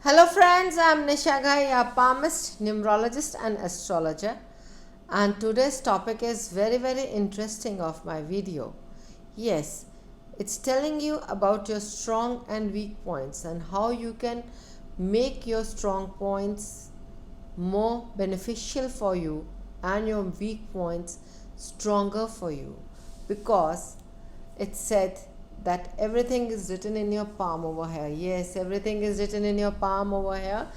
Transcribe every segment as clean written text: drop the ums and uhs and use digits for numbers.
Hello friends, I am Nisha Ghai, a palmist, numerologist and astrologer, and today's topic is very interesting of my video. Yes, it's telling you about your strong and weak points and how you can make your strong points more beneficial for you and your weak points stronger for you, because it said that everything is written in your palm over here. Yes, everything is written in your palm over here.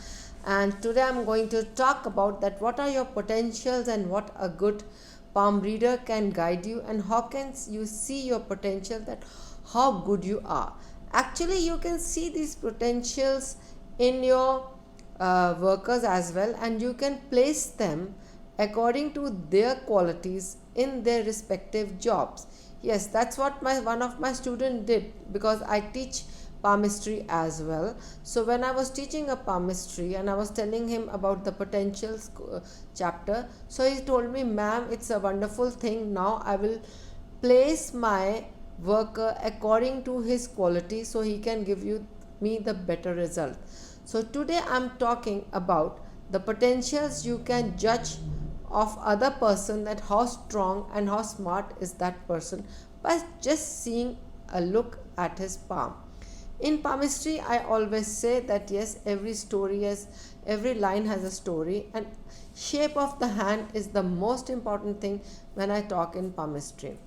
And today I'm going to talk about that what are your potentials and what a good palm reader can guide you, and how can you see your potential, that how good you are. Actually, you can see these potentials in your workers as well, and you can place them according to their qualities in their respective jobs. Yes, that's what my one of my student did, because I teach palmistry as well. So when I was teaching a palmistry and I was telling him about the potentials chapter, so he told me, ma'am, it's a wonderful thing. Now I will place my worker according to his quality so he can give you me the better result. So today I'm talking about the potentials you can judge of other person, that how strong and how smart is that person by just seeing a look at his palm. In palmistry, I always say that yes, every line has a story, and shape of the hand is the most important thing when I talk in palmistry.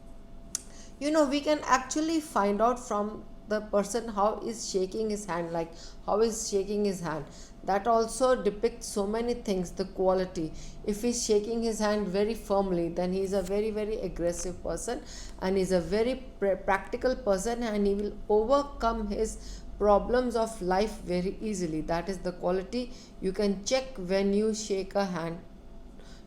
We can actually find out from the person how is shaking his hand, like how is shaking his hand. That also depicts so many things, the quality. If he's shaking his hand very firmly, then he's a very aggressive person, and he's a very practical person, and he will overcome his problems of life very easily. That is the quality you can check when you shake a hand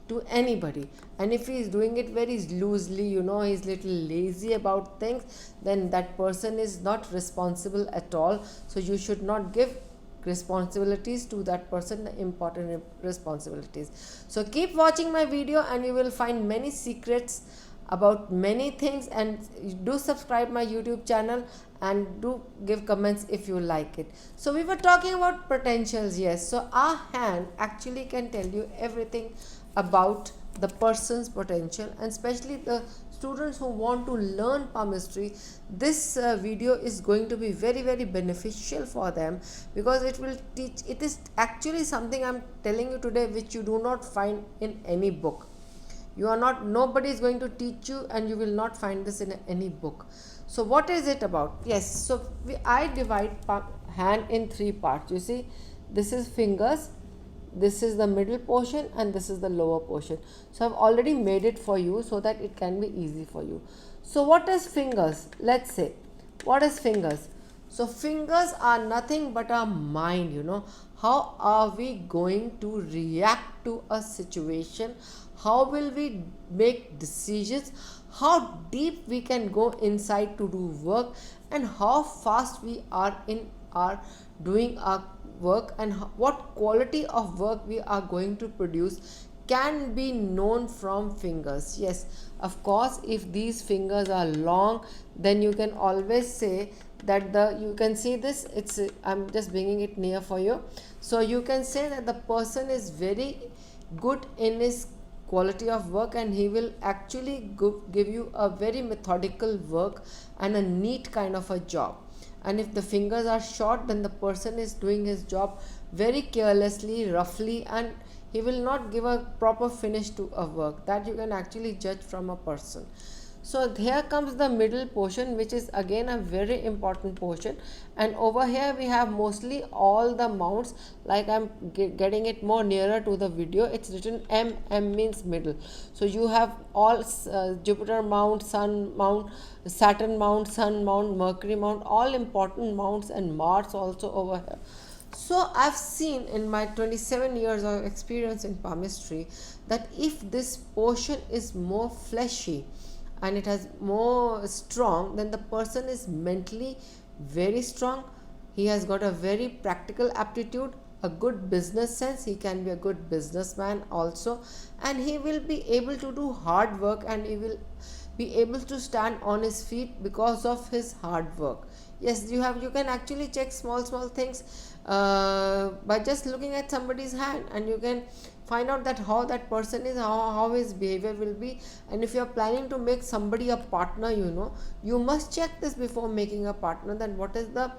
to anybody. And if he is doing it very loosely, he's little lazy about things, then that person is not responsible at all. So you should not give responsibilities to that person, the important responsibilities. So keep watching my video and you will find many secrets about many things, and do subscribe my YouTube channel and do give comments if you like it. So we were talking about potentials. Yes, so our hand actually can tell you everything about the person's potential, and especially the students who want to learn palmistry, this video is going to be very beneficial for them, because it will teach. It is actually something I'm telling you today which you do not find in any book. Nobody is going to teach you, and you will not find this in any book. So what is it about? Yes, so I divide hand in three parts. You see, this is fingers, this is the middle portion, and this is the lower portion. So I've already made it for you so that it can be easy for you. So what is fingers? Let's say, what is fingers? So fingers are nothing but our mind. How are we going to react to a situation? How will we make decisions? How deep we can go inside to do work, and how fast we are in our doing our work, and what quality of work we are going to produce can be known from fingers. Yes, of course, if these fingers are long, then you can always say that you can see this, I'm just bringing it near for you. So you can say that the person is very good in his quality of work, and he will actually give you a very methodical work and a neat kind of a job. And if the fingers are short, then the person is doing his job very carelessly, roughly, and he will not give a proper finish to a work. That you can actually judge from a person. So here comes the middle portion, which is again a very important portion, and over here we have mostly all the mounts. Like I'm getting it more nearer to the video, it's written M means middle. So you have all Jupiter mount, Sun mount, Saturn mount, Sun mount, Mercury mount, all important mounts, and Mars also over here. So I've seen in my 27 years of experience in palmistry that if this portion is more fleshy and it has more strong, then the person is mentally very strong. He has got a very practical aptitude, a good business sense. He can be a good businessman also, and he will be able to do hard work, and he will be able to stand on his feet because of his hard work. Yes, you can actually check small things by just looking at somebody's hand, and you can find out that how that person is, how his behavior will be. And if you are planning to make somebody a partner, you must check this before making a partner, then what is the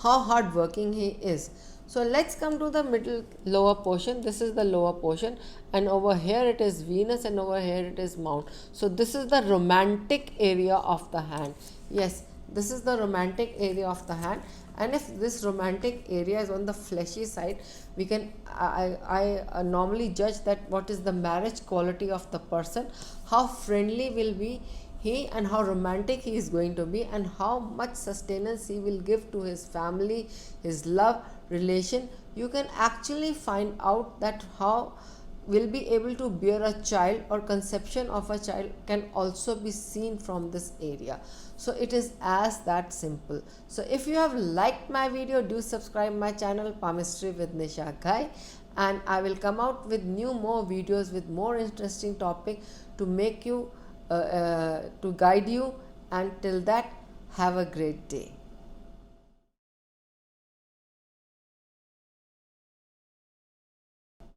how hard working he is. So let's come to the middle lower portion. This is the lower portion, and over here it is Venus, and over here it is Mount. So this is the romantic area of the hand. Yes, this is the romantic area of the hand. And if this romantic area is on the fleshy side, we can I normally judge that what is the marriage quality of the person, how friendly will be he, and how romantic he is going to be, and how much sustenance he will give to his family, his love relation. You can actually find out that how will be able to bear a child, or conception of a child can also be seen from this area. So it is as that simple. So if you have liked my video, do subscribe my channel Palmistry with Nisha Ghai, and I will come out with more videos with more interesting topic to make you to guide you. Until that, have a great day.